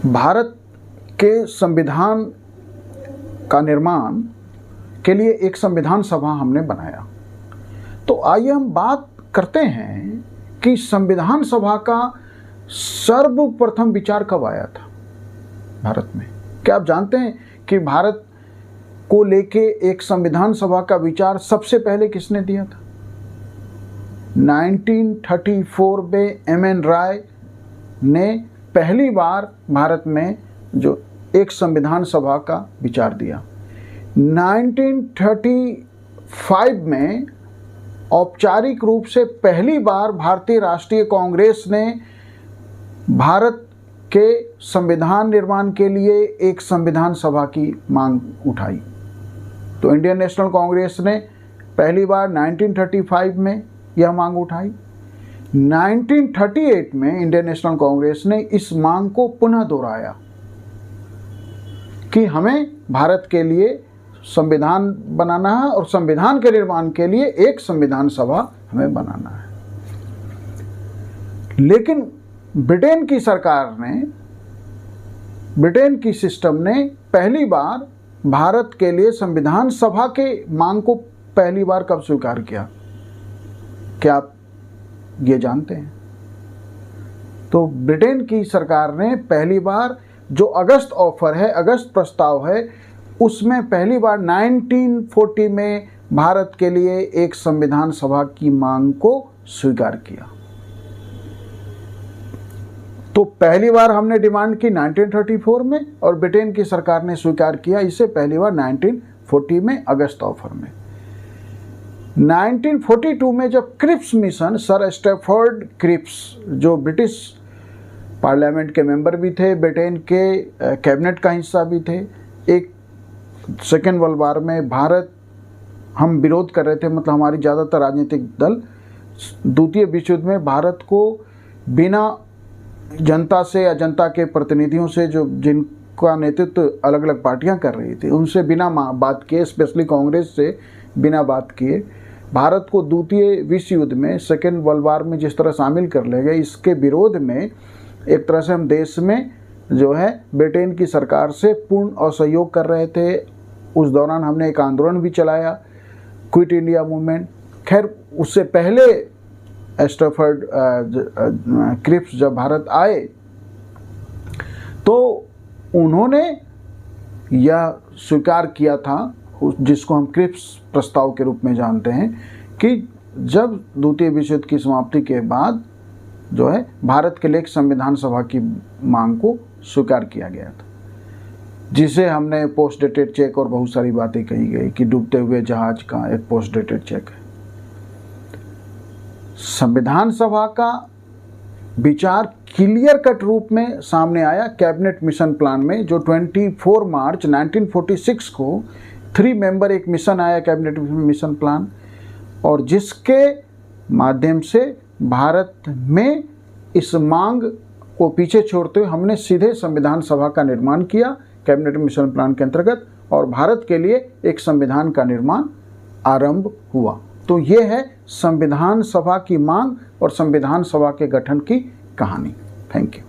भारत के संविधान का निर्माण के लिए एक संविधान सभा हमने बनाया। तो आइए हम बात करते हैं कि संविधान सभा का सर्वप्रथम विचार कब आया था भारत में। क्या आप जानते हैं कि भारत को लेके एक संविधान सभा का विचार सबसे पहले किसने दिया था? 1934 में एम.एन. राय ने पहली बार भारत में जो एक संविधान सभा का विचार दिया। 1935 में औपचारिक रूप से पहली बार भारतीय राष्ट्रीय कांग्रेस ने भारत के संविधान निर्माण के लिए एक संविधान सभा की मांग उठाई। तो इंडियन नेशनल कांग्रेस ने पहली बार 1935 में यह मांग उठाई। 1938 में इंडियन नेशनल कांग्रेस ने इस मांग को पुनः दोहराया कि हमें भारत के लिए संविधान बनाना है और संविधान के निर्माण के लिए एक संविधान सभा हमें बनाना है। लेकिन ब्रिटेन की सरकार ने, ब्रिटेन की सिस्टम ने पहली बार भारत के लिए संविधान सभा के मांग को पहली बार कब स्वीकार किया? क्या आप ये जानते हैं? तो ब्रिटेन की सरकार ने पहली बार जो अगस्त ऑफर है, अगस्त प्रस्ताव है, उसमें पहली बार 1940 में भारत के लिए एक संविधान सभा की मांग को स्वीकार किया। तो पहली बार हमने डिमांड की 1934 में और ब्रिटेन की सरकार ने स्वीकार किया इसे पहली बार 1940 में अगस्त ऑफर में। 1942 में जब Cripps mission, sir Stafford Cripps जो ब्रिटिश पार्लियामेंट के मेंबर भी थे, ब्रिटेन के कैबिनेट का हिस्सा भी थे, एक सेकेंड वर्ल्ड वार में भारत हम विरोध कर रहे थे, मतलब हमारी ज़्यादातर राजनीतिक दल द्वितीय विश्व युद्ध में भारत को बिना जनता से या जनता के प्रतिनिधियों से, जो जिनका नेतृत्व अलग अलग पार्टियां कर रही थी, उनसे बिना बात किए, स्पेशली कांग्रेस से बिना बात किए भारत को द्वितीय विश्व युद्ध में, सेकेंड वर्ल्ड वार में जिस तरह शामिल कर ले गए, इसके विरोध में एक तरह से हम देश में जो है ब्रिटेन की सरकार से पूर्ण असहयोग कर रहे थे। उस दौरान हमने एक आंदोलन भी चलाया, क्विट इंडिया मूवमेंट। खैर, उससे पहले स्टैफोर्ड क्रिप्स जब भारत आए तो उन्होंने यह स्वीकार किया था, जिसको हम क्रिप्स प्रस्ताव के रूप में जानते हैं, कि जब द्वितीय विश्व युद्ध की समाप्ति के बाद जो है भारत के लिए एक संविधान सभा की मांग को स्वीकार किया गया था, जिसे हमने पोस्ट डेटेड चेक और बहुत सारी बातें कही गई कि डूबते हुए जहाज का एक पोस्ट डेटेड चेक है। संविधान सभा का विचार क्लियर कट रूप में सामने आया कैबिनेट मिशन प्लान में, जो 24 मार्च 1946 को 3 मेंबर एक मिशन आया, कैबिनेट मिशन प्लान, और जिसके माध्यम से भारत में इस मांग को पीछे छोड़ते हुए हमने सीधे संविधान सभा का निर्माण किया कैबिनेट मिशन प्लान के अंतर्गत, और भारत के लिए एक संविधान का निर्माण आरंभ हुआ। तो ये है संविधान सभा की मांग और संविधान सभा के गठन की कहानी। Thank you.